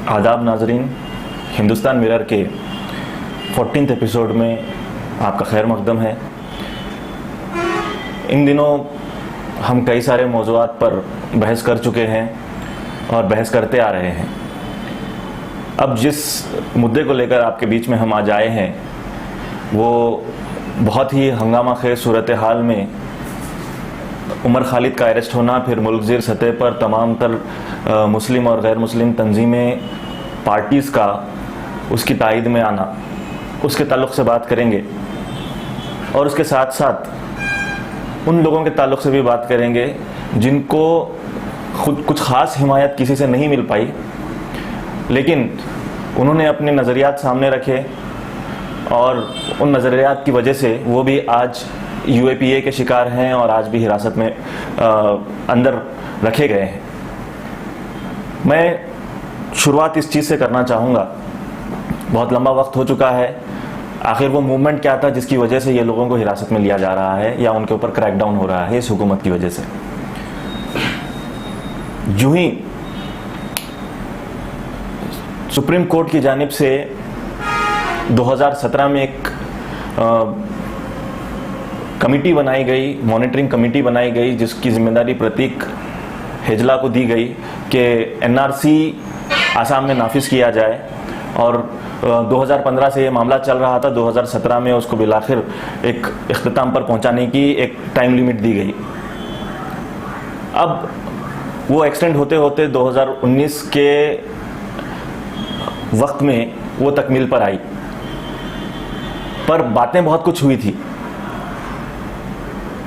आदाब नाजरीन, हिंदुस्तान मिरर के 14th एपिसोड में आपका खैर मकदम है। इन दिनों हम कई सारे मौज़ूआत पर बहस कर चुके हैं और बहस करते आ रहे हैं। अब जिस मुद्दे को लेकर आपके बीच में हम आज आए हैं वो बहुत ही हंगामा खेज सूरत हाल में उमर खालिद का अरेस्ट होना, फिर मुल्कज़ीर सतह पर तमाम तर मुस्लिम और गैर मुस्लिम तंजीमें, पार्टीज़ का उसकी तायद में आना, उसके ताल्लुक़ से बात करेंगे और उसके साथ साथ उन लोगों के ताल्लुक़ से भी बात करेंगे जिनको खुद कुछ ख़ास हिमायत किसी से नहीं मिल पाई, लेकिन उन्होंने अपने नज़रियात सामने रखे और उन नज़रियात की वजह से वो भी आज UAPA के शिकार हैं और आज भी हिरासत में अंदर रखे गए हैं। मैं शुरुआत इस चीज़ से करना चाहूँगा, बहुत लंबा वक्त हो चुका है, आखिर वो मूवमेंट क्या था जिसकी वजह से ये लोगों को हिरासत में लिया जा रहा है या उनके ऊपर क्रैकडाउन हो रहा है इस हुकूमत की वजह से। यूं ही सुप्रीम कोर्ट की जानिब से 2017 में एक कमेटी बनाई गई, मॉनिटरिंग कमेटी बनाई गई, जिसकी जिम्मेदारी प्रतीक हेजला को दी गई कि NRC आसाम में नाफिज किया जाए। और 2015 से ये मामला चल रहा था, 2017 में उसको बिलाखिर एक इख्तिताम पर पहुंचाने की एक टाइम लिमिट दी गई। अब वो एक्सटेंड होते होते 2019 के वक्त में वो तकमील पर आई, पर बातें बहुत कुछ हुई थी।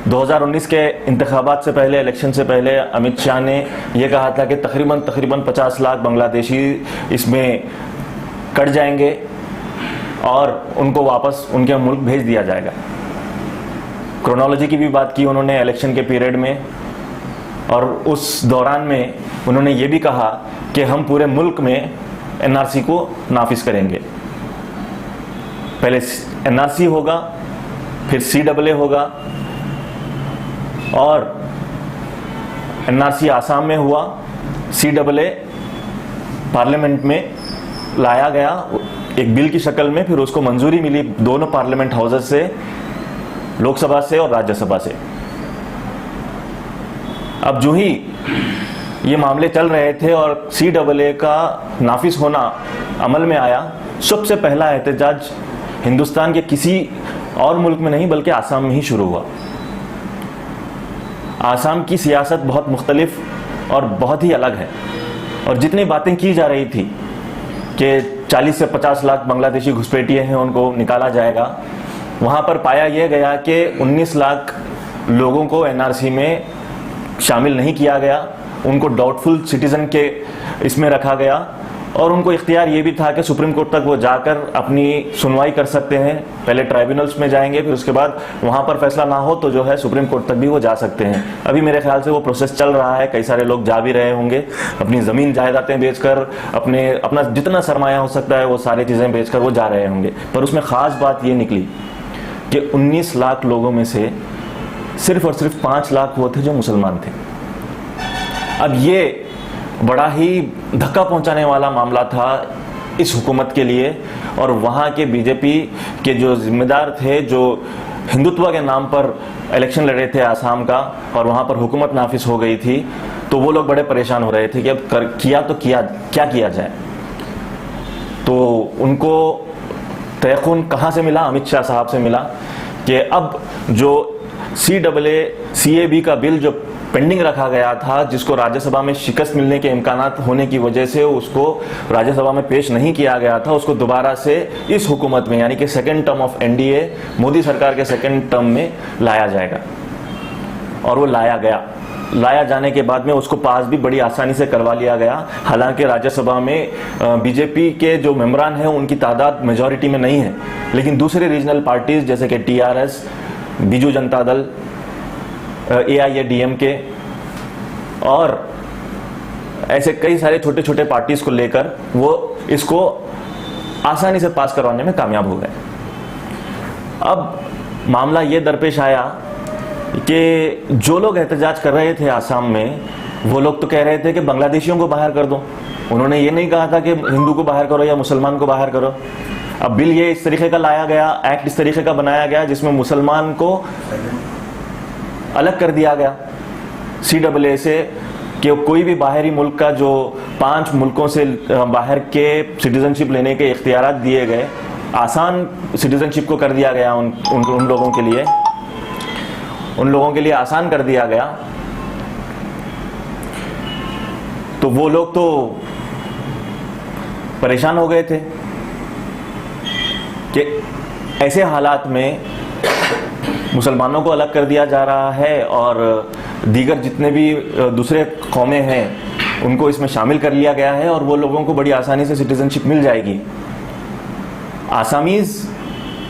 2019 के इंतखाबात से पहले, इलेक्शन से पहले अमित शाह ने यह कहा था कि तकरीबन 50 लाख बांग्लादेशी इसमें कट जाएंगे और उनको वापस उनके मुल्क भेज दिया जाएगा। क्रोनोलॉजी की भी बात की उन्होंने इलेक्शन के पीरियड में, और उस दौरान में उन्होंने ये भी कहा कि हम पूरे मुल्क में NRC को नाफिज करेंगे। पहले NRC होगा, फिर CAA होगा, और NRC आसाम में हुआ, CAA पार्लियामेंट में लाया गया एक बिल की शक्ल में, फिर उसको मंजूरी मिली दोनों पार्लियामेंट हाउसेस से, लोकसभा से और राज्यसभा से। अब जो ही ये मामले चल रहे थे और CAA का नाफिज होना अमल में आया, सबसे पहला एहतजाज हिंदुस्तान के किसी और मुल्क में नहीं बल्कि आसाम में ही शुरू हुआ। आसाम की सियासत बहुत मुख्तलिफ और बहुत ही अलग है, और जितनी बातें की जा रही थी कि 40 से 50 लाख बांग्लादेशी घुसपैठिए हैं, उनको निकाला जाएगा, वहाँ पर पाया यह गया कि 19 लाख लोगों को NRC में शामिल नहीं किया गया, उनको डाउटफुल सिटीज़न के इसमें रखा गया, और उनको इख्तियार ये भी था कि सुप्रीम कोर्ट तक वो जाकर अपनी सुनवाई कर सकते हैं। पहले ट्राइब्यूनल्स में जाएंगे, फिर उसके बाद वहाँ पर फैसला ना हो तो जो है सुप्रीम कोर्ट तक भी वो जा सकते हैं। अभी मेरे ख्याल से वो प्रोसेस चल रहा है, कई सारे लोग जा भी रहे होंगे, अपनी ज़मीन जायदादें बेचकर, अपना जितना सरमाया हो सकता है वो सारी चीज़ें बेचकर वो जा रहे होंगे। पर उसमें ख़ास बात ये निकली कि 19 लाख लोगों में से सिर्फ और सिर्फ 5 लाख वो थे जो मुसलमान थे। अब ये बड़ा ही धक्का पहुंचाने वाला मामला था इस हुकूमत के लिए, और वहाँ के BJP के जो जिम्मेदार थे, जो हिंदुत्व के नाम पर इलेक्शन लड़े थे आसाम का, और वहाँ पर हुकूमत नाफिज हो गई थी, तो वो लोग बड़े परेशान हो रहे थे कि अब क्या किया जाए। तो उनको तयक़ुन कहाँ से मिला? अमित शाह साहब से मिला कि अब जो CAA का बिल जो पेंडिंग रखा गया था, जिसको राज्यसभा में शिकस्त मिलने के इम्कानात होने की वजह से उसको राज्यसभा में पेश नहीं किया गया था, उसको दोबारा से इस हुकूमत में, यानी कि second term of NDA Modi सरकार के सेकेंड टर्म में लाया जाएगा। और वो लाया जाने के बाद में उसको पास भी बड़ी आसानी से करवा लिया गया। हालांकि राज्यसभा में BJP के जो मेंबरान हैं उनकी तादाद मेजॉरिटी में नहीं है, लेकिन दूसरे रीजनल पार्टीज जैसे कि TRS, बीजू जनता दल, AIADMK और ऐसे कई सारे छोटे छोटे पार्टीज को लेकर वो इसको आसानी से पास करवाने में कामयाब हो गए। अब मामला ये दरपेश आया कि जो लोग एहतजाज कर रहे थे आसाम में, वो लोग तो कह रहे थे कि बांग्लादेशियों को बाहर कर दो, उन्होंने ये नहीं कहा था कि हिंदू को बाहर करो या मुसलमान को बाहर करो। अब बिल ये इस तरीके का लाया गया, एक्ट इस तरीके का बनाया गया जिसमें मुसलमान को अलग कर दिया गया CAA से, कि कोई भी बाहरी मुल्क का जो 5 मुल्कों से बाहर के सिटीजनशिप लेने के इख्तियारात दिए गए, आसान सिटीजनशिप को कर दिया गया उन लोगों के लिए आसान कर दिया गया। तो वो लोग तो परेशान हो गए थे कि ऐसे हालात में मुसलमानों को अलग कर दिया जा रहा है और दीगर जितने भी दूसरे कौमें हैं उनको इसमें शामिल कर लिया गया है और वो लोगों को बड़ी आसानी से सिटीजनशिप मिल जाएगी। आसामीज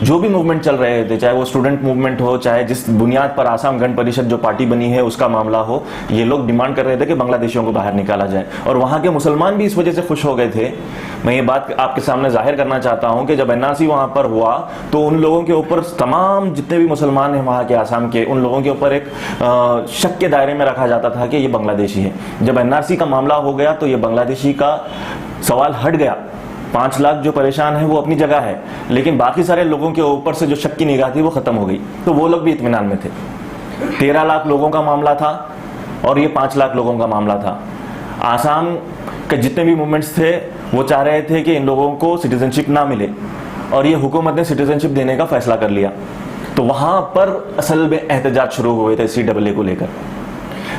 जो भी मूवमेंट चल रहे थे, चाहे वो स्टूडेंट मूवमेंट हो, चाहे जिस बुनियाद पर आसाम गण परिषद जो पार्टी बनी है उसका मामला हो, ये लोग डिमांड कर रहे थे कि बांग्लादेशियों को बाहर निकाला जाए और वहाँ के मुसलमान भी इस वजह से खुश हो गए थे। मैं ये बात आपके सामने जाहिर करना चाहता हूँ कि जब NRC वहाँ पर हुआ तो उन लोगों के ऊपर, तमाम जितने भी मुसलमान हैं वहाँ के आसाम के, उन लोगों के ऊपर एक शक के दायरे में रखा जाता था कि ये बांग्लादेशी है। जब NRC का मामला हो गया तो ये बांग्लादेशी का सवाल हट गया। 5 लाख जो परेशान है वो अपनी जगह है, लेकिन बाकी सारे लोगों के ऊपर से जो शक की निगाह थी वो खत्म हो गई, तो वो लोग भी इत्मीनान में थे। 13 लाख लोगों का मामला था और ये 5 लाख लोगों का मामला था। आसाम के जितने भी मूवमेंट्स थे वो चाह रहे थे कि इन लोगों को सिटीजनशिप ना मिले और ये हुकूमत ने सिटीजनशिप देने का फैसला कर लिया। तो वहां पर असल में एहतजाज शुरू हुए थे CAA को लेकर।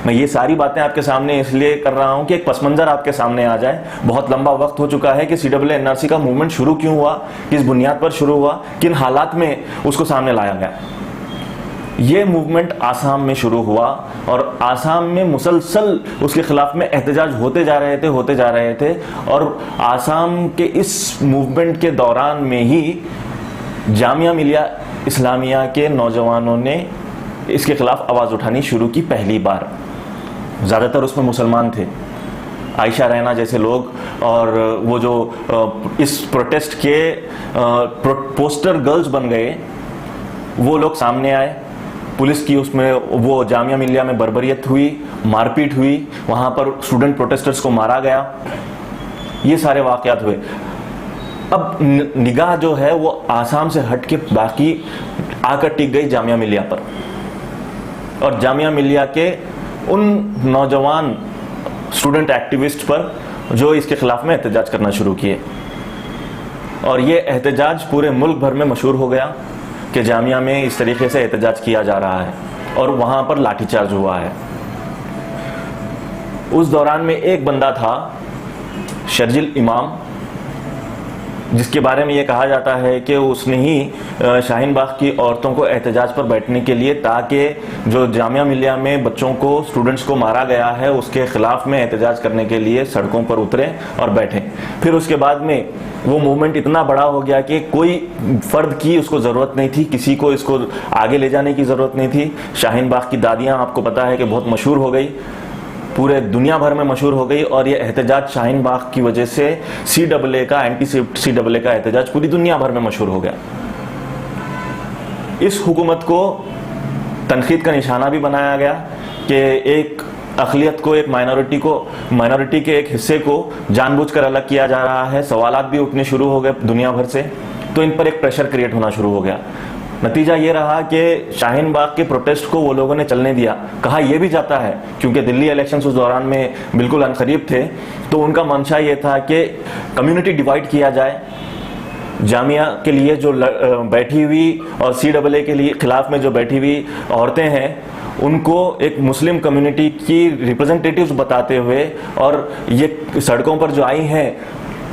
मैं ये सारी बातें आपके सामने इसलिए कर रहा हूं कि एक पस मंजर आपके सामने आ जाए। बहुत लंबा वक्त हो चुका है कि CAA NRC का मूवमेंट शुरू क्यों हुआ, किस बुनियाद पर शुरू हुआ, किन हालात में उसको सामने लाया गया। ये मूवमेंट आसाम में शुरू हुआ और आसाम में मुसलसल उसके खिलाफ में एहतजाज होते जा रहे थे और आसाम के इस मूवमेंट के दौरान में ही जामिया मिलिया इस्लामिया के नौजवानों ने इसके खिलाफ आवाज़ उठानी शुरू की पहली बार। ज़्यादातर उसमें मुसलमान थे, आयशा रैना जैसे लोग, और वो जो इस प्रोटेस्ट के पोस्टर गर्ल्स बन गए वो लोग सामने आए। पुलिस की उसमें वो जामिया मिलिया में बर्बरियत हुई, मारपीट हुई, वहाँ पर स्टूडेंट प्रोटेस्टर्स को मारा गया, ये सारे वाक़यात हुए। अब निगाह जो है वो आसाम से हट के बाकी आकर टिक गई जामिया मिलिया पर और जामिया मिलिया के उन नौजवान स्टूडेंट एक्टिविस्ट पर जो इसके खिलाफ में एहतजाज करना शुरू किए। और ये एहतजाज पूरे मुल्क भर में मशहूर हो गया कि जामिया में इस तरीके से एहतजाज किया जा रहा है और वहाँ पर लाठीचार्ज हुआ है। उस दौरान में एक बंदा था शर्जिल इमाम, जिसके बारे में ये कहा जाता है कि उसने ही शाहीन बाग की औरतों को एहतजाज पर बैठने के लिए, ताकि जो जामिया मिलिया में बच्चों को, स्टूडेंट्स को मारा गया है उसके खिलाफ में एहतजाज करने के लिए सड़कों पर उतरे और बैठे। फिर उसके बाद में वो मूवमेंट इतना बड़ा हो गया कि कोई फ़र्द की उसको ज़रूरत नहीं थी, किसी को इसको आगे ले जाने की ज़रूरत नहीं थी। शाहीन बाग की दादियाँ आपको पता है कि बहुत मशहूर हो गई, पूरे दुनिया भर में मशहूर हो गई और ये एहतजाज शाहीन बाग की वजह से CAA का, एंटी CAA का एहतजाज पूरी दुनिया भर में मशहूर हो गया। इस हुकूमत को तनकीद का निशाना भी बनाया गया कि एक अक़लियत को, एक माइनॉरिटी के एक हिस्से को जानबूझकर अलग किया जा रहा है। सवालात भी उठने शुरू हो गए दुनिया भर से, तो इन पर एक प्रेशर क्रिएट होना शुरू हो गया। नतीजा ये रहा कि शाहीन बाग के प्रोटेस्ट को वो लोगों ने चलने दिया। कहा यह भी जाता है, क्योंकि दिल्ली इलेक्शंस उस दौरान में बिल्कुल अनकरीब थे, तो उनका मंशा ये था कि कम्युनिटी डिवाइड किया जाए। जामिया के लिए जो बैठी हुई और CAA के लिए खिलाफ में जो बैठी हुई औरतें हैं, उनको एक मुस्लिम कम्युनिटी की रिप्रेजेंटेटिव्स बताते हुए, और ये सड़कों पर जो आई हैं,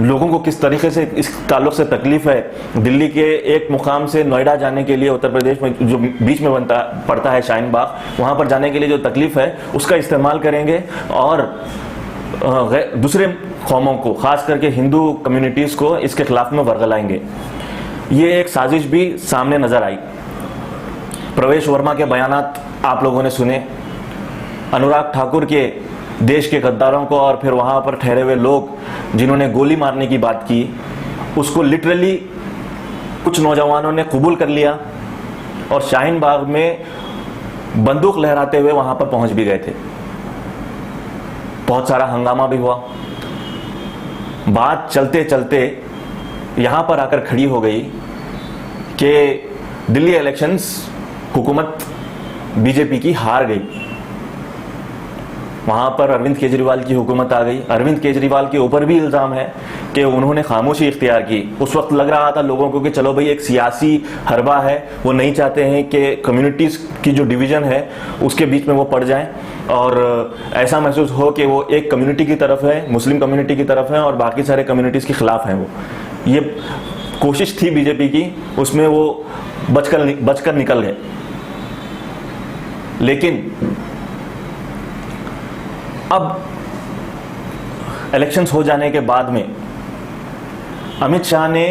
लोगों को किस तरीके से इस ताल्लुक से तकलीफ है। दिल्ली के एक मुकाम से नोएडा जाने के लिए, उत्तर प्रदेश में जो बीच में पड़ता है शाहीन बाग, वहाँ पर जाने के लिए जो तकलीफ है उसका इस्तेमाल करेंगे और दूसरे कौमों को, ख़ास करके हिंदू कम्युनिटीज़ को इसके खिलाफ में वर्गलाएंगे। ये एक साजिश भी सामने नज़र आई। प्रवेश वर्मा के बयानात आप लोगों ने सुने, अनुराग ठाकुर के देश के गद्दारों को और फिर वहाँ पर ठहरे हुए लोग जिन्होंने गोली मारने की बात की, उसको लिटरली कुछ नौजवानों ने कबूल कर लिया और शाहीन बाग में बंदूक लहराते हुए वहाँ पर पहुँच भी गए थे। बहुत सारा हंगामा भी हुआ। बात चलते चलते यहाँ पर आकर खड़ी हो गई कि दिल्ली इलेक्शंस हुकूमत बीजेपी की हार गई। वहाँ पर अरविंद केजरीवाल की हुकूमत आ गई। अरविंद केजरीवाल के ऊपर भी इल्ज़ाम है कि उन्होंने खामोशी इख्तियार की। उस वक्त लग रहा था लोगों को कि चलो भाई एक सियासी हरबा है, वो नहीं चाहते हैं कि कम्युनिटीज़ की जो डिवीज़न है उसके बीच में वो पड़ जाएं और ऐसा महसूस हो कि वो एक कम्युनिटी की तरफ है, मुस्लिम कम्युनिटी की तरफ है और बाकी सारे कम्युनिटीज़ के खिलाफ हैं। वो ये कोशिश थी बीजेपी की, उसमें वो बचकर निकल गए। लेकिन अब इलेक्शंस हो जाने के बाद में अमित शाह ने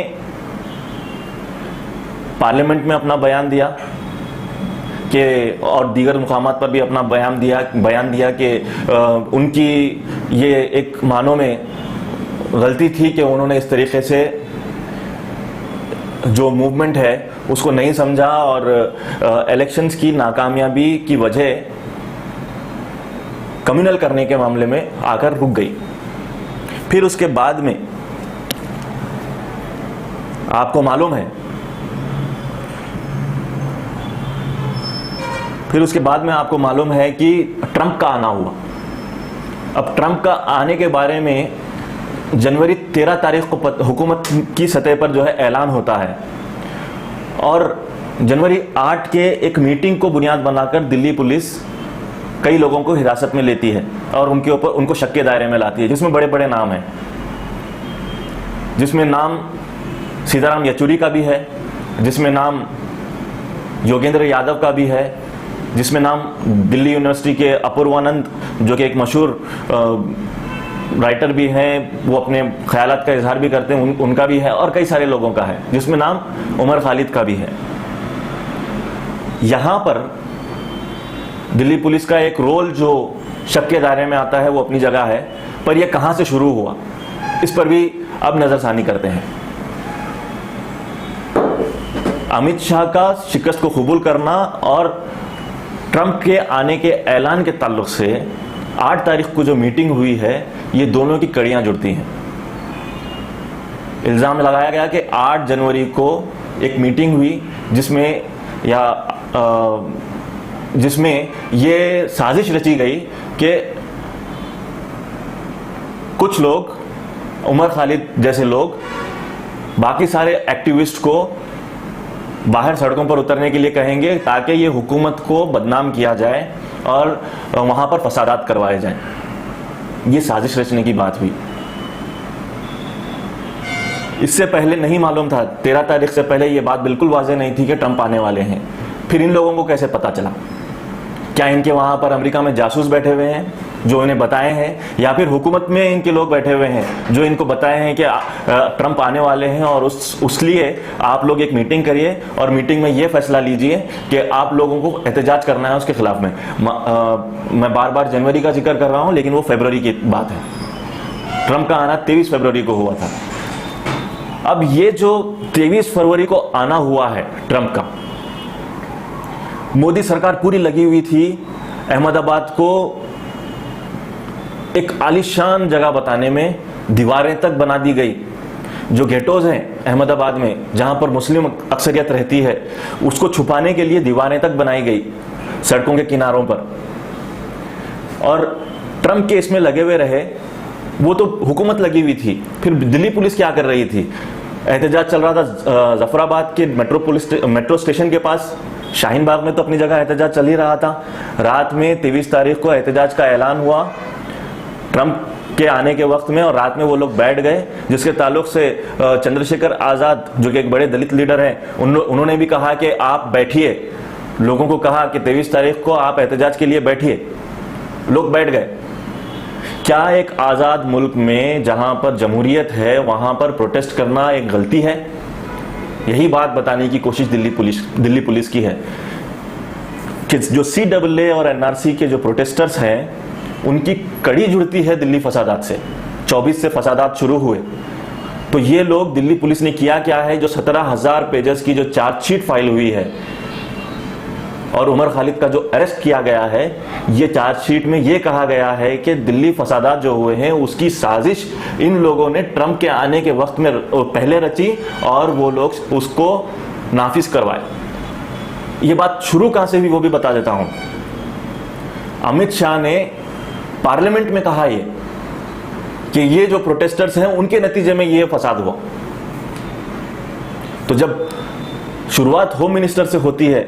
पार्लियामेंट में अपना बयान दिया कि और दीगर मुकामात पर भी अपना बयान दिया कि उनकी ये एक मानों में गलती थी कि उन्होंने इस तरीके से जो मूवमेंट है उसको नहीं समझा और इलेक्शंस की नाकामयाबी की वजह कम्युनल करने के मामले में आकर रुक गई। फिर उसके बाद में आपको मालूम है कि ट्रंप का आना हुआ। अब ट्रंप का आने के बारे में जनवरी 13 तारीख को हुकूमत की सतह पर जो है ऐलान होता है और जनवरी 8 के एक मीटिंग को बुनियाद बनाकर दिल्ली पुलिस कई लोगों को हिरासत में लेती है और उनको शक के दायरे में लाती है, जिसमें बड़े बड़े नाम हैं, जिसमें नाम सीताराम येचुरी का भी है, जिसमें नाम योगेंद्र यादव का भी है, जिसमें नाम दिल्ली यूनिवर्सिटी के अपूर्वानंद जो कि एक मशहूर राइटर भी हैं, वो अपने ख्यालात का इजहार भी करते हैं, उनका भी है और कई सारे लोगों का है, जिसमें नाम उमर खालिद का भी है। यहाँ पर दिल्ली पुलिस का एक रोल जो शक के दायरे में आता है वो अपनी जगह है, पर यह कहाँ से शुरू हुआ इस पर भी अब नजरसानी करते हैं। अमित शाह का शिकस्त को कबूल करना और ट्रंप के आने के ऐलान के ताल्लुक से 8 तारीख को जो मीटिंग हुई है, ये दोनों की कड़ियां जुड़ती हैं। इल्ज़ाम लगाया गया कि 8 जनवरी को एक मीटिंग हुई जिसमें ये साजिश रची गई कि कुछ लोग, उमर खालिद जैसे लोग, बाकी सारे एक्टिविस्ट को बाहर सड़कों पर उतरने के लिए कहेंगे ताकि ये हुकूमत को बदनाम किया जाए और वहां पर फसादात करवाए जाएं। ये साजिश रचने की बात हुई। इससे पहले नहीं मालूम था, 13 तारीख से पहले ये बात बिल्कुल वाज़ेह नहीं थी कि ट्रंप आने वाले हैं। फिर इन लोगों को कैसे पता चला? क्या इनके वहां पर अमेरिका में जासूस बैठे हुए हैं जो इन्हें बताए हैं, या फिर हुकूमत में इनके लोग बैठे हुए हैं जो इनको बताए हैं कि ट्रंप आने वाले हैं और उसलिए आप लोग एक मीटिंग करिए और मीटिंग में ये फैसला लीजिए कि आप लोगों को एहतजाज करना है उसके खिलाफ में। मैं बार बार जनवरी का जिक्र कर रहा हूं, लेकिन वो फरवरी की बात है। ट्रंप का आना 23 फरवरी को हुआ था। अब ये जो 23 फरवरी को आना हुआ है ट्रंप का, मोदी सरकार पूरी लगी हुई थी अहमदाबाद को एक आलीशान जगह बताने में। दीवारें तक बना दी गई। जो गेटोज हैं अहमदाबाद में, जहां पर मुस्लिम अक्सरियत रहती है, उसको छुपाने के लिए दीवारें तक बनाई गई सड़कों के किनारों पर। और ट्रंप के इसमें लगे हुए रहे, वो तो हुकूमत लगी हुई थी। फिर दिल्ली पुलिस क्या कर रही थी? एहतजाज चल रहा था जफराबाद के मेट्रो स्टेशन के पास। शाहीन बाग में तो अपनी जगह एहतजाज चल ही रहा था। रात में 23 तारीख को एहतजाज का ऐलान हुआ ट्रंप के आने के वक्त में, और रात में वो लोग बैठ गए, जिसके ताल्लुक से चंद्रशेखर आज़ाद जो कि एक बड़े दलित लीडर हैं, उन्होंने भी कहा कि आप बैठिए। लोगों को कहा कि 23 तारीख को आप एहतजाज के लिए बैठिए। लोग बैठ गए। क्या एक आज़ाद मुल्क में जहां पर जमहूरियत है वहां पर प्रोटेस्ट करना एक गलती है? यही बात बताने की कोशिश दिल्ली पुलिस की है कि जो CAA और NRC के जो प्रोटेस्टर्स हैं उनकी कड़ी जुड़ती है दिल्ली फसादात से। 24 से फसादात शुरू हुए, तो ये लोग, दिल्ली पुलिस ने किया क्या है? जो 17,000 पेजेस की जो चार्जशीट फाइल हुई है और उमर खालिद का जो अरेस्ट किया गया है, ये चार्जशीट में ये कहा गया है कि दिल्ली फसादात जो हुए हैं उसकी साजिश इन लोगों ने ट्रंप के आने के वक्त में पहले रची और वो लोग उसको नाफिज करवाए। ये बात शुरू कहां से हुई वो भी बता देता हूं। अमित शाह ने पार्लियामेंट में कहा ये कि ये जो प्रोटेस्टर्स हैं उनके नतीजे में ये फसाद हुआ। तो जब शुरुआत होम मिनिस्टर से होती है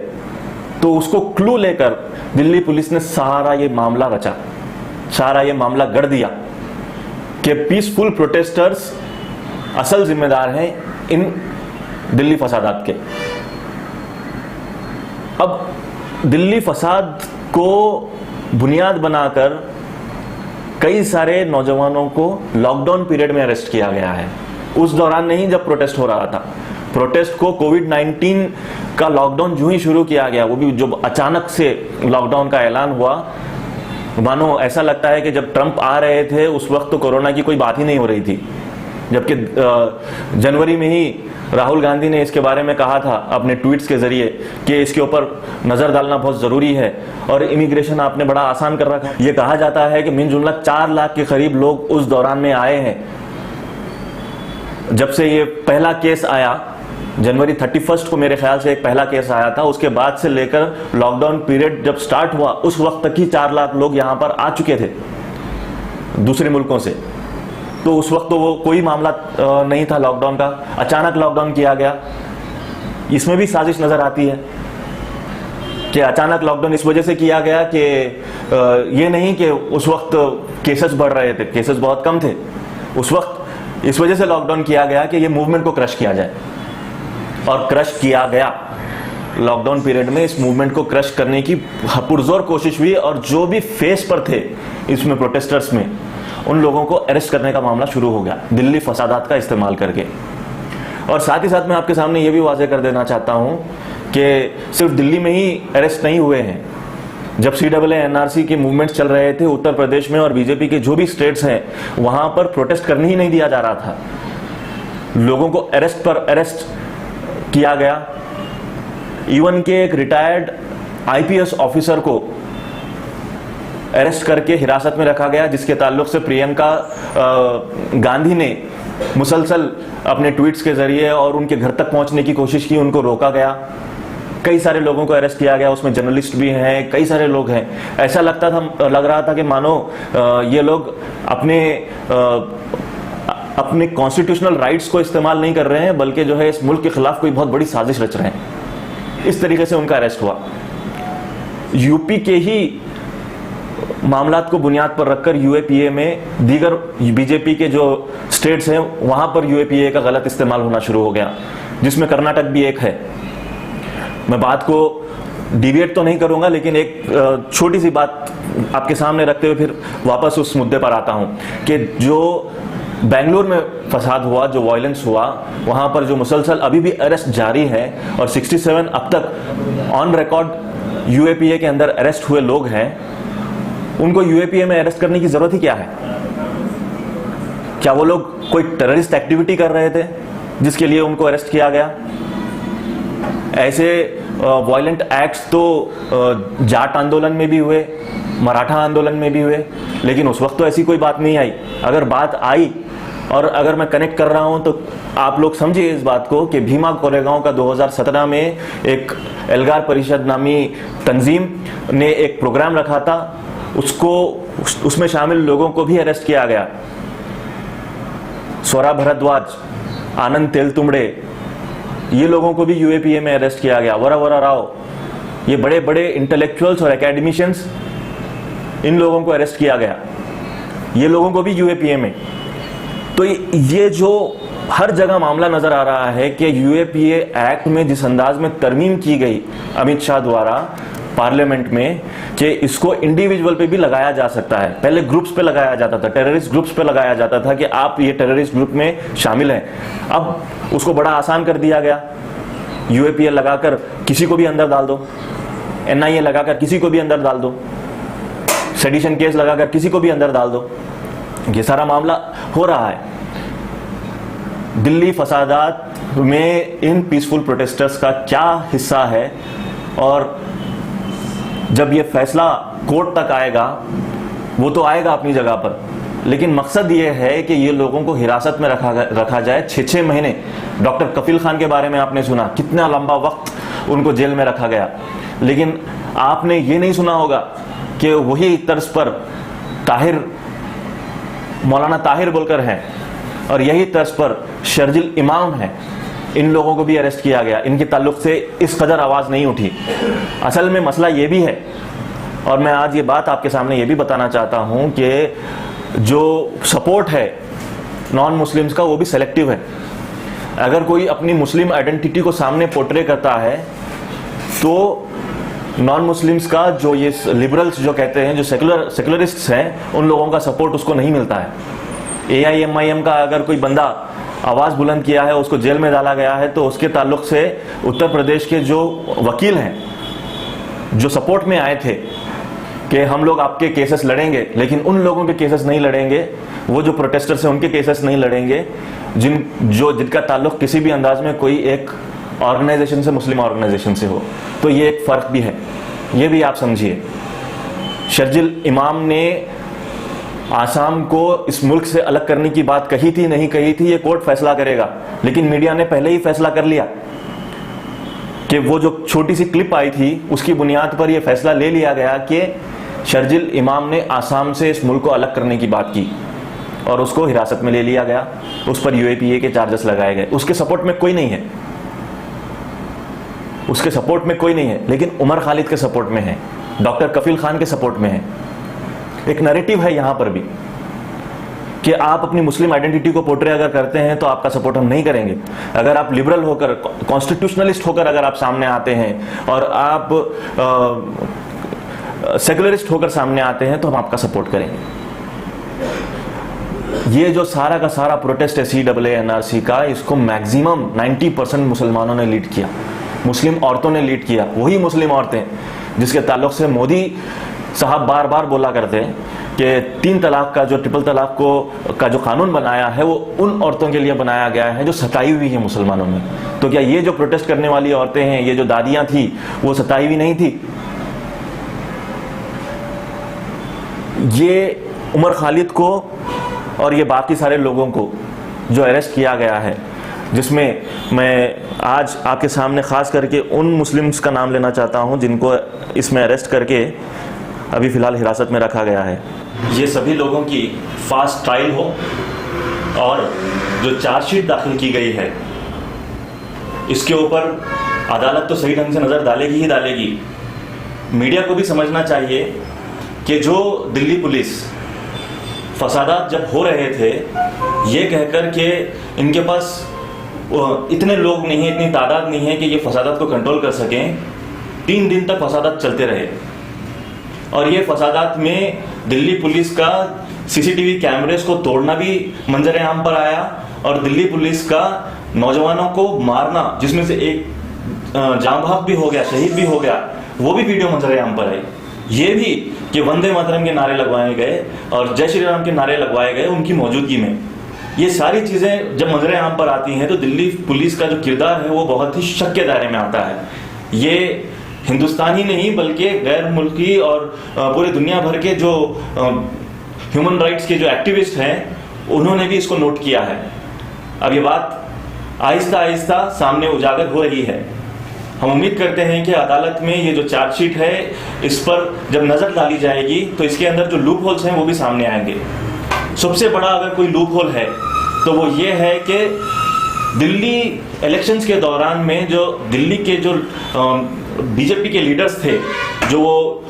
तो उसको क्लू लेकर दिल्ली पुलिस ने सारा ये मामला रचा, सारा ये मामला गढ़ दिया कि पीसफुल प्रोटेस्टर्स असल जिम्मेदार हैं इन दिल्ली फसादात के। अब दिल्ली फसाद को बुनियाद बनाकर कई सारे नौजवानों को लॉकडाउन पीरियड में अरेस्ट किया गया है। उस दौरान नहीं जब प्रोटेस्ट हो रहा था। प्रोटेस्ट को कोविड-19 का लॉकडाउन जो ही शुरू किया गया, वो भी जो अचानक से लॉकडाउन का ऐलान हुआ, मानो ऐसा लगता है कि जब ट्रंप आ रहे थे उस वक्त तो कोरोना की कोई बात ही नहीं हो रही थी, जबकि जनवरी में ही राहुल गांधी ने इसके बारे में कहा था अपने ट्वीट्स के जरिए कि इसके ऊपर नजर डालना बहुत जरूरी है और इमिग्रेशन आपने बड़ा आसान कर रखा है। ये कहा जाता है कि मिन जुमला 4 लाख के करीब लोग उस दौरान में आए हैं। जब से ये पहला केस आया, जनवरी 31 को मेरे ख्याल से एक पहला केस आया था, उसके बाद से लेकर लॉकडाउन पीरियड जब स्टार्ट हुआ उस वक्त तक ही 4 लाख लोग यहां पर आ चुके थे दूसरे मुल्कों से। तो उस वक्त तो वो कोई मामला नहीं था लॉकडाउन का, अचानक लॉकडाउन किया गया। इसमें भी साजिश नजर आती है कि अचानक लॉकडाउन इस वजह से किया गया कि ये नहीं कि उस वक्त केसेस बढ़ रहे थे, केसेस बहुत कम थे उस वक्त। इस वजह से लॉकडाउन किया गया कि ये मूवमेंट को क्रश किया जाए, और क्रश किया गया। लॉकडाउन पीरियड में इस मूवमेंट को क्रश करने की पुरजोर कोशिश हुई और जो भी फेस पर थे इसमें प्रोटेस्टर्स में, उन लोगों को अरेस्ट करने का मामला शुरू हो गया दिल्ली फसादात का इस्तेमाल करके। और साथ ही साथ मैं आपके सामने ये भी वाज़ेह कर देना चाहता हूं कि सिर्फ दिल्ली में ही अरेस्ट नहीं हुए हैं। जब CAA NRC के मूवमेंट्स चल रहे थे उत्तर प्रदेश में और बीजेपी के जो भी स्टेट्स हैं वहां पर प्रोटेस्ट करने ही नहीं दिया जा रहा था। लोगों को अरेस्ट पर अरेस्ट किया गया। इवन के एक रिटायर्ड IPS ऑफिसर को अरेस्ट करके हिरासत में रखा गया, जिसके ताल्लुक से प्रियंका गांधी ने मुसलसल अपने ट्वीट्स के जरिए और उनके घर तक पहुंचने की कोशिश की, उनको रोका गया। कई सारे लोगों को अरेस्ट किया गया, उसमें जर्नलिस्ट भी हैं, कई सारे लोग हैं। ऐसा लग रहा था कि मानो ये लोग अपने कॉन्स्टिट्यूशनल राइट्स को इस्तेमाल नहीं कर रहे हैं, बल्कि जो है इस मुल्क के खिलाफ कोई बहुत बड़ी साजिश रच रहे हैं। इस तरीके से उनका अरेस्ट हुआ। यूपी के ही मामलात को बुनियाद पर रखकर UAPA में दीगर बीजेपी के जो स्टेट्स हैं वहां पर UAPA का गलत इस्तेमाल होना शुरू हो गया, जिसमें कर्नाटक भी एक है। मैं बात को डिविएट तो नहीं करूंगा, लेकिन एक छोटी सी बात आपके सामने रखते हुए फिर वापस उस मुद्दे पर आता हूं कि जो बेंगलुरु में फसाद हुआ, जो वायलेंस हुआ, वहां पर जो मुसलसल अभी भी अरेस्ट जारी है और 67 अब तक ऑन रिकॉर्ड UAPA के अंदर अरेस्ट हुए लोग हैं, उनको UAPA में अरेस्ट करने की जरूरत ही क्या है? क्या वो लोग कोई टेररिस्ट एक्टिविटी कर रहे थे जिसके लिए उनको अरेस्ट किया गया? ऐसे वायलेंट एक्ट्स तो जाट आंदोलन में भी हुए, मराठा आंदोलन में भी हुए, लेकिन उस वक्त तो ऐसी कोई बात नहीं आई। अगर बात आई और अगर मैं कनेक्ट कर रहा हूं तो आप लोग समझिए इस बात को कि भीमा कोरेगांव का 2017 में एक एल्गार परिषद नामी तंजीम ने एक प्रोग्राम रखा था, उसमें शामिल लोगों को भी अरेस्ट किया गया। स्वरा भारद्वाज, आनंद तेलतुंबड़े, ये लोगों को भी UAPA में अरेस्ट किया गया। वरा राव, ये बड़े बड़े इंटेलेक्चुअल्स और एकेडमिशियंस, इन लोगों को अरेस्ट किया गया, ये लोगों को भी UAPA में। तो ये जो हर जगह मामला नजर आ रहा है कि UAPA एक्ट में जिस अंदाज में तरमीम की गई अमित शाह द्वारा पार्लियामेंट में कि इसको इंडिविजुअल पे भी लगाया जा सकता है। पहले ग्रुप्स पे लगाया जाता था, टेररिस्ट ग्रुप्स पे लगाया जाता था कि आप ये टेररिस्ट ग्रुप में शामिल हैं। अब उसको बड़ा आसान कर दिया गया, UAPA लगाकर किसी को भी अंदर डाल दो, NIA लगाकर किसी को भी अंदर डाल दो, सेडिशन केस लगाकर किसी को भी अंदर डाल दो। ये सारा मामला हो रहा है। दिल्ली फसादात में इन पीसफुल प्रोटेस्टर्स का क्या हिस्सा है और जब ये फैसला कोर्ट तक आएगा, वो तो आएगा अपनी जगह पर, लेकिन मकसद ये है कि ये लोगों को हिरासत में रखा जाए 6-6 महीने। डॉक्टर कफील खान के बारे में आपने सुना, कितना लंबा वक्त उनको जेल में रखा गया, लेकिन आपने ये नहीं सुना होगा कि वही तर्ज पर ताहिर, मौलाना ताहिर बोलकर हैं, और यही तर्ज पर शर्जिल इमाम है, इन लोगों को भी अरेस्ट किया गया। इनके ताल्लुक से इस कदर आवाज़ नहीं उठी। असल में मसला ये भी है, और मैं आज ये बात आपके सामने ये भी बताना चाहता हूँ कि जो सपोर्ट है नॉन मुस्लिम्स का वो भी सेलेक्टिव है। अगर कोई अपनी मुस्लिम आइडेंटिटी को सामने पोर्ट्रे करता है तो नॉन मुस्लिम्स का, जो ये लिबरल्स जो कहते हैं, जो सेकुलरिस्ट्स हैं, उन लोगों का सपोर्ट उसको नहीं मिलता है। AIMIM का अगर कोई बंदा आवाज़ बुलंद किया है, उसको जेल में डाला गया है, तो उसके ताल्लुक से उत्तर प्रदेश के जो वकील हैं, जो सपोर्ट में आए थे कि हम लोग आपके केसेस लड़ेंगे, लेकिन उन लोगों के केसेस नहीं लड़ेंगे, वो जो प्रोटेस्टर्स हैं उनके केसेस नहीं लड़ेंगे जिनका ताल्लुक किसी भी अंदाज में कोई एक ऑर्गेनाइजेशन से, मुस्लिम ऑर्गेनाइजेशन से हो। तो ये एक फ़र्क भी है, ये भी आप समझिए। शर्जिल इमाम ने आसाम को इस मुल्क से अलग करने की बात कही थी, नहीं कही थी, ये कोर्ट फैसला करेगा, लेकिन मीडिया ने पहले ही फैसला कर लिया कि वो जो छोटी सी क्लिप आई थी उसकी बुनियाद पर यह फैसला ले लिया गया कि शर्जिल इमाम ने आसाम से इस मुल्क को अलग करने की बात की और उसको हिरासत में ले लिया गया, उस पर UAPA के चार्जेस लगाए गए। उसके सपोर्ट में कोई नहीं है, उसके सपोर्ट में कोई नहीं है, लेकिन उमर खालिद के सपोर्ट में है, डॉक्टर कफील खान के सपोर्ट में है। एक नैरेटिव है यहां पर भी कि आप अपनी मुस्लिम आइडेंटिटी को पोर्ट्रे अगर करते हैं तो आपका सपोर्ट हम नहीं करेंगे। अगर आप लिबरल होकर, कॉन्स्टिट्यूशनलिस्ट होकर अगर आप सामने आते हैं और आप सेकुलरिस्ट होकर सामने आते हैं तो हम आपका सपोर्ट करेंगे। ये जो सारा का सारा प्रोटेस्ट है CAA NRC का, इसको मैक्सिमम 90% मुसलमानों ने लीड किया, मुस्लिम औरतों ने लीड किया। वही मुस्लिम औरतें जिसके ताल्लुक से मोदी साहब बार बार बोला करते हैं कि 3 तलाक का, जो ट्रिपल तलाक का जो कानून बनाया है वो उन औरतों के लिए बनाया गया है जो सताई हुई है मुसलमानों में। तो क्या ये जो प्रोटेस्ट करने वाली औरतें हैं, ये जो दादियां थी, वो सताई हुई नहीं थी? ये उमर खालिद को और ये बाकी सारे लोगों को जो अरेस्ट किया गया है, जिसमें मैं आज आपके सामने खास करके उन मुस्लिम्स का नाम लेना चाहता हूं जिनको इसमें अरेस्ट करके अभी फ़िलहाल हिरासत में रखा गया है। ये सभी लोगों की फास्ट ट्रायल हो और जो चार्जशीट दाखिल की गई है इसके ऊपर अदालत तो सही ढंग से नज़र डालेगी ही डालेगी। मीडिया को भी समझना चाहिए कि जो दिल्ली पुलिस फसादात जब हो रहे थे, ये कहकर के इनके पास इतने लोग नहीं है, इतनी तादाद नहीं है कि ये फसादात को कंट्रोल कर सकें, 3 दिन तक फसादात चलते रहे। और ये फसादात में दिल्ली पुलिस का CCTV कैमरेस को तोड़ना भी मंजर आम पर आया, और दिल्ली पुलिस का नौजवानों को मारना, जिसमें से एक जाम बहक भी हो गया, शहीद भी हो गया, वो भी वीडियो मंजर आम पर आई। ये भी कि वंदे मातरम के नारे लगवाए गए और जय श्री राम के नारे लगवाए गए उनकी मौजूदगी में। ये सारी चीज़ें जब मंजर आम पर आती हैं तो दिल्ली पुलिस का जो किरदार है वो बहुत ही शक के दायरे में आता है। ये हिंदुस्तान ही नहीं बल्कि गैर मुल्की और पूरे दुनिया भर के जो ह्यूमन राइट्स के जो एक्टिविस्ट हैं उन्होंने भी इसको नोट किया है। अब ये बात आहिस्ता आहिस्ता सामने उजागर हो रही है। हम उम्मीद करते हैं कि अदालत में ये जो चार्जशीट है इस पर जब नज़र डाली जाएगी तो इसके अंदर जो लूप होल्स हैं वो भी सामने आएंगे। सबसे बड़ा अगर कोई लूप होल है तो वो ये है कि दिल्ली इलेक्शंस के दौरान में जो दिल्ली के जो बीजेपी के लीडर्स थे, जो वो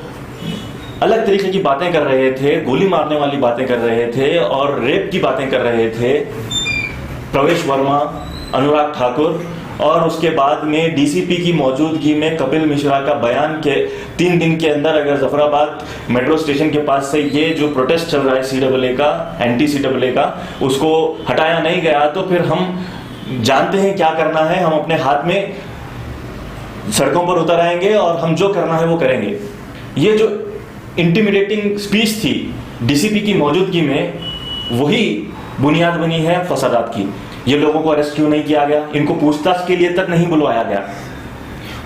अलग तरीके की बातें कर रहे थे, गोली मारने वाली बातें कर रहे थे और रेप की बातें कर रहे थे, प्रवेश वर्मा, अनुराग ठाकुर, और उसके बाद में DCP की मौजूदगी में कपिल मिश्रा का बयान के 3 दिन के अंदर अगर जफराबाद मेट्रो स्टेशन के पास से ये जो प्रोटेस्ट चल रहा है CAA का, एंटी CAA का, उसको हटाया नहीं गया तो फिर हम जानते हैं क्या करना है। हम अपने हाथ में सड़कों पर उतर आएंगे और हम जो करना है वो करेंगे। ये जो इंटिमिडेटिंग स्पीच थी DCP की मौजूदगी में, वही बुनियाद बनी है फसादात की। ये लोगों को अरेस्ट क्यों नहीं किया गया? इनको पूछताछ के लिए तक नहीं बुलवाया गया।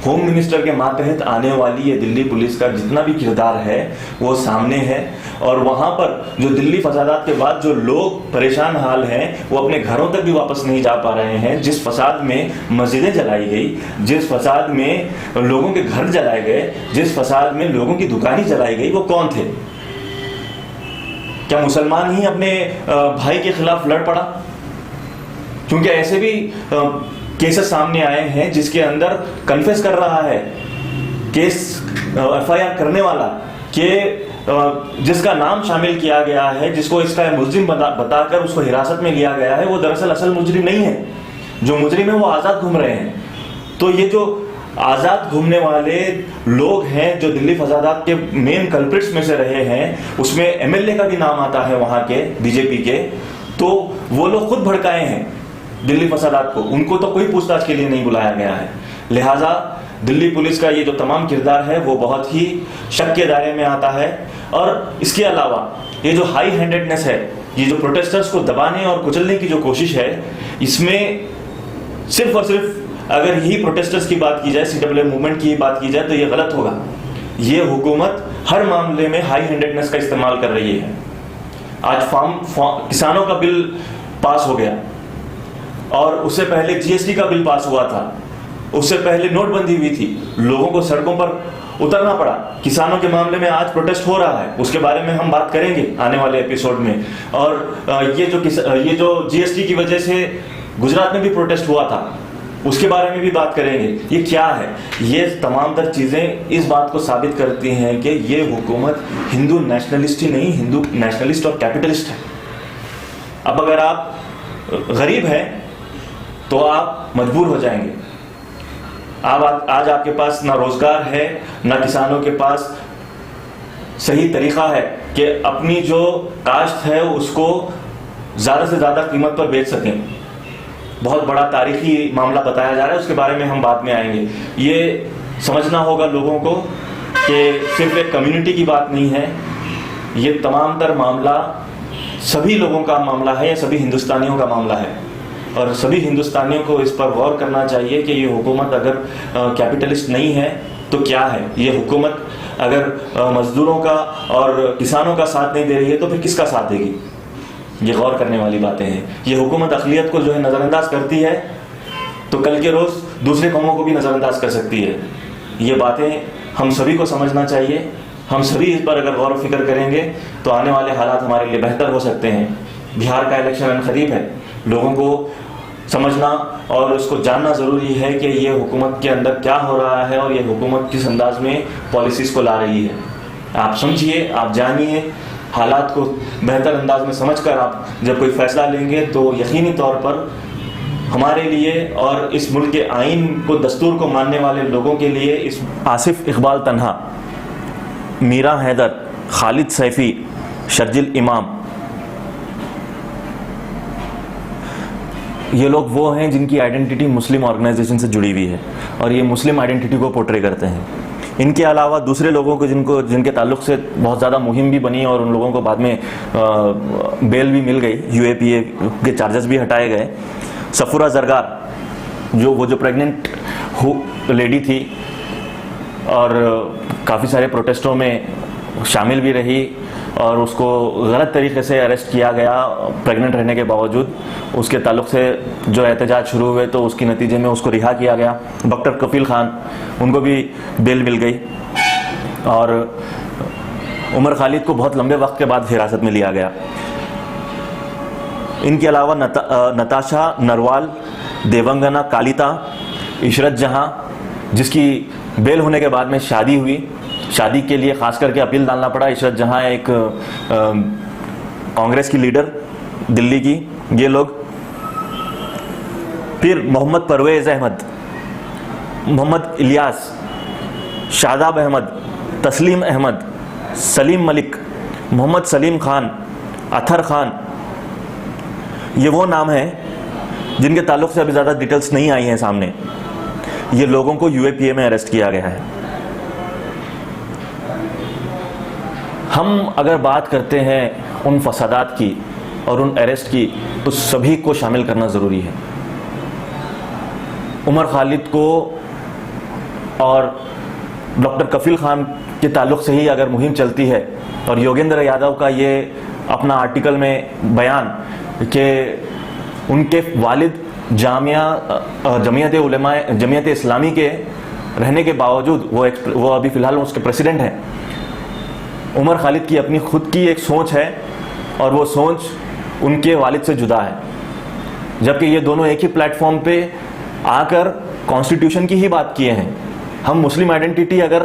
होम मिनिस्टर के मातहत आने वाली ये दिल्ली पुलिस का जितना भी किरदार है वो सामने है। और वहां पर जो दिल्ली फसादात के बाद जो लोग परेशान हाल हैं वो अपने घरों तक भी वापस नहीं जा पा रहे हैं। जिस फसाद में मस्जिदें जलाई गई, जिस फसाद में लोगों के घर जलाए गए, जिस फसाद में लोगों की दुकानें जलाई गई, वो कौन थे? क्या मुसलमान ही अपने भाई के खिलाफ लड़ पड़ा? क्योंकि ऐसे भी केसेस सामने आए हैं जिसके अंदर कन्फेस कर रहा है केस एफआईआर करने वाला कि जिसका नाम शामिल किया गया है, जिसको इसका मुजरिम बताकर उसको हिरासत में लिया गया है, वो दरअसल असल मुजरिम नहीं है। जो मुजरिम है वो आजाद घूम रहे हैं। तो ये जो आजाद घूमने वाले लोग हैं जो दिल्ली फसादात के मेन कल्प्रिट्स में से रहे हैं, उसमें एमएलए का भी नाम आता है वहां के बीजेपी के, तो वो लोग खुद भड़काए हैं दिल्ली फसादात को। उनको तो कोई पूछताछ के लिए नहीं बुलाया गया है। लिहाजा दिल्ली पुलिस का ये जो तमाम किरदार है वो बहुत ही शक के दायरे में आता है। और इसके अलावा ये जो हाई हैंडेडनेस है, ये जो प्रोटेस्टर्स को दबाने और कुचलने की जो कोशिश है, इसमें सिर्फ और सिर्फ अगर यही प्रोटेस्टर्स की बात की जाए, सीडब्ल्यूएम मूवमेंट की बात की जाए, तो ये गलत होगा। ये हुकूमत हर मामले में हाई हैंडेडनेस का इस्तेमाल कर रही है। आज किसानों का बिल पास हो गया, और उससे पहले जीएसटी का बिल पास हुआ था, उससे पहले नोटबंदी हुई थी, लोगों को सड़कों पर उतरना पड़ा। किसानों के मामले में आज प्रोटेस्ट हो रहा है, उसके बारे में हम बात करेंगे आने वाले एपिसोड में। और ये जो जीएसटी की वजह से गुजरात में भी प्रोटेस्ट हुआ था, उसके बारे में भी बात करेंगे। ये क्या है? ये तमाम तर चीजें इस बात को साबित करती हैं कि ये हुकूमत हिंदू नेशनलिस्ट ही नहीं, हिंदू नेशनलिस्ट और कैपिटलिस्ट है। अब अगर आप गरीब हैं तो आप मजबूर हो जाएंगे। आज आपके पास ना रोजगार है, ना किसानों के पास सही तरीका है कि अपनी जो काश्त है उसको ज्यादा से ज्यादा कीमत पर बेच सकें। बहुत बड़ा तारीखी मामला बताया जा रहा है, उसके बारे में हम बाद में आएंगे। ये समझना होगा लोगों को कि सिर्फ एक कम्युनिटी की बात नहीं है, ये तमाम तर मामला सभी लोगों का मामला है, या सभी हिंदुस्तानियों का मामला है। और सभी हिंदुस्तानियों को इस पर गौर करना चाहिए कि ये हुकूमत अगर कैपिटलिस्ट नहीं है तो क्या है? ये हुकूमत अगर मजदूरों का और किसानों का साथ नहीं दे रही है तो फिर किसका साथ देगी? ये गौर करने वाली बातें हैं। ये हुकूमत अक़लियत को जो है नज़रअंदाज करती है तो कल के रोज़ दूसरे कौमों को भी नज़रअंदाज कर सकती है। ये बातें हम सभी को समझना चाहिए। हम सभी इस पर अगर गौर व फिक्र करेंगे तो आने वाले हालात हमारे लिए बेहतर हो सकते हैं। बिहार का इलेक्शन करीब है, लोगों को समझना और उसको जानना ज़रूरी है कि ये हुकूमत के अंदर क्या हो रहा है और ये हुकूमत किस अंदाज में पॉलिसीज़ को ला रही है। आप समझिए, आप जानिए, हालात को बेहतर अंदाज में समझकर आप जब कोई फैसला लेंगे तो यकीनी तौर पर हमारे लिए और इस मुल्क के आइन को, दस्तूर को मानने वाले लोगों के लिए इस आसिफ इकबाल तन्हा, मीरा हैदर, खालिद सैफी, शर्जिल इमाम, ये लोग वो हैं जिनकी आइडेंटिटी मुस्लिम ऑर्गेनाइजेशन से जुड़ी हुई है और ये मुस्लिम आइडेंटिटी को पोर्ट्रे करते हैं। इनके अलावा दूसरे लोगों को जिनके ताल्लुक से बहुत ज़्यादा मुहिम भी बनी और उन लोगों को बाद में बेल भी मिल गई, यूएपीए के चार्जेस भी हटाए गए। सफूरा जरगार जो प्रेग्नेंट लेडी थी और काफ़ी सारे प्रोटेस्टों में शामिल भी रही और उसको गलत तरीके से अरेस्ट किया गया प्रेग्नेंट रहने के बावजूद। उसके ताल्लुक से जो एहतजाज शुरू हुए तो उसके नतीजे में उसको रिहा किया गया। डॉक्टर कफील खान, उनको भी बेल मिल गई और उमर खालिद को बहुत लंबे वक्त के बाद हिरासत में लिया गया। इनके अलावा नताशा नरवाल, देवंगना कालिता, इशरत जहां, जिसकी बेल होने के बाद में शादी हुई, शादी के लिए खास करके अपील डालना पड़ा। इशरत जहां एक कांग्रेस की लीडर दिल्ली की, ये लोग। फिर मोहम्मद परवेज़ अहमद, मोहम्मद इलियास, शादाब अहमद, तस्लीम अहमद, सलीम मलिक, मोहम्मद सलीम खान, अथर खान, ये वो नाम हैं जिनके ताल्लुक से अभी ज़्यादा डिटेल्स नहीं आई हैं सामने। ये लोगों को यूएपीए में अरेस्ट किया गया है। हम अगर बात करते हैं उन फसादात की और उन अरेस्ट की तो सभी को शामिल करना ज़रूरी है। उमर खालिद को और डॉक्टर कफील खान के ताल्लुक से ही अगर मुहिम चलती है और योगेंद्र यादव का ये अपना आर्टिकल में बयान कि उनके वालिद जमीयत इस्लामी के रहने के बावजूद वो अभी फ़िलहाल उसके प्रेसिडेंट हैं, उमर खालिद की अपनी खुद की एक सोच है और वो सोच उनके वालिद से जुदा है, जबकि ये दोनों एक ही प्लेटफॉर्म पे आकर कॉन्स्टिट्यूशन की ही बात किए हैं। हम मुस्लिम आइडेंटिटी अगर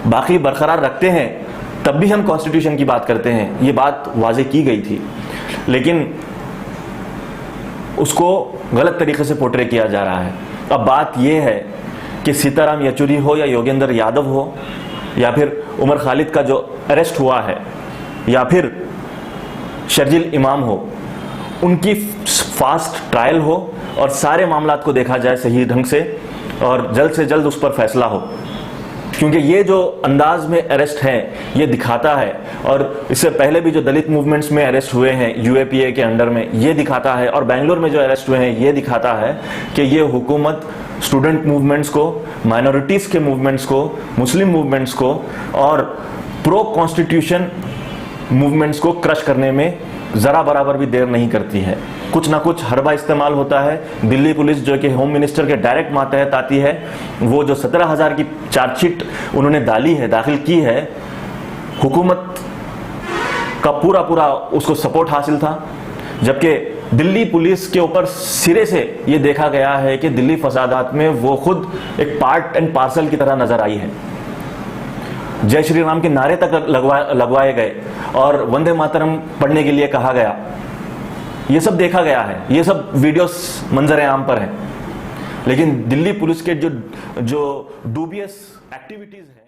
बाकी बरकरार रखते हैं तब भी हम कॉन्स्टिट्यूशन की बात करते हैं, ये बात वाजे की गई थी, लेकिन उसको गलत तरीके से पोर्ट्रे किया जा रहा है। अब बात यह है कि सीताराम येचुरी हो या योगेंद्र यादव हो या फिर उमर खालिद का जो अरेस्ट हुआ है या फिर शर्जील इमाम हो, उनकी फास्ट ट्रायल हो और सारे मामलात को देखा जाए सही ढंग से और जल्द से जल्द उस पर फैसला हो, क्योंकि ये जो अंदाज में अरेस्ट है ये दिखाता है, और इससे पहले भी जो दलित मूवमेंट्स में अरेस्ट हुए हैं यूएपीए के अंडर में, ये दिखाता है, और बेंगलोर में जो अरेस्ट हुए हैं ये दिखाता है कि ये हुकूमत स्टूडेंट मूवमेंट्स को, माइनॉरिटीज़ के मूवमेंट्स को, मुस्लिम मूवमेंट्स को और प्रो कॉन्स्टिट्यूशन मूवमेंट्स को क्रश करने में ज़रा बराबर भी देर नहीं करती है। कुछ ना कुछ हरबा इस्तेमाल होता है। दिल्ली पुलिस जो कि होम मिनिस्टर के डायरेक्ट मातहत आती है, वो जो 17,000 की चार्जशीट उन्होंने दाखिल की है, हुकूमत का पूरा उसको सपोर्ट हासिल था, जबकि दिल्ली पुलिस के ऊपर सिरे से ये देखा गया है कि दिल्ली फसादात में वो खुद एक पार्ट एंड पार्सल की तरह नजर आई है। जय श्री राम के नारे तक लगवाए गए और वंदे मातरम पढ़ने के लिए कहा गया, ये सब देखा गया है, ये सब वीडियोस मंजर आम पर हैं। लेकिन दिल्ली पुलिस के जो डूबियस एक्टिविटीज है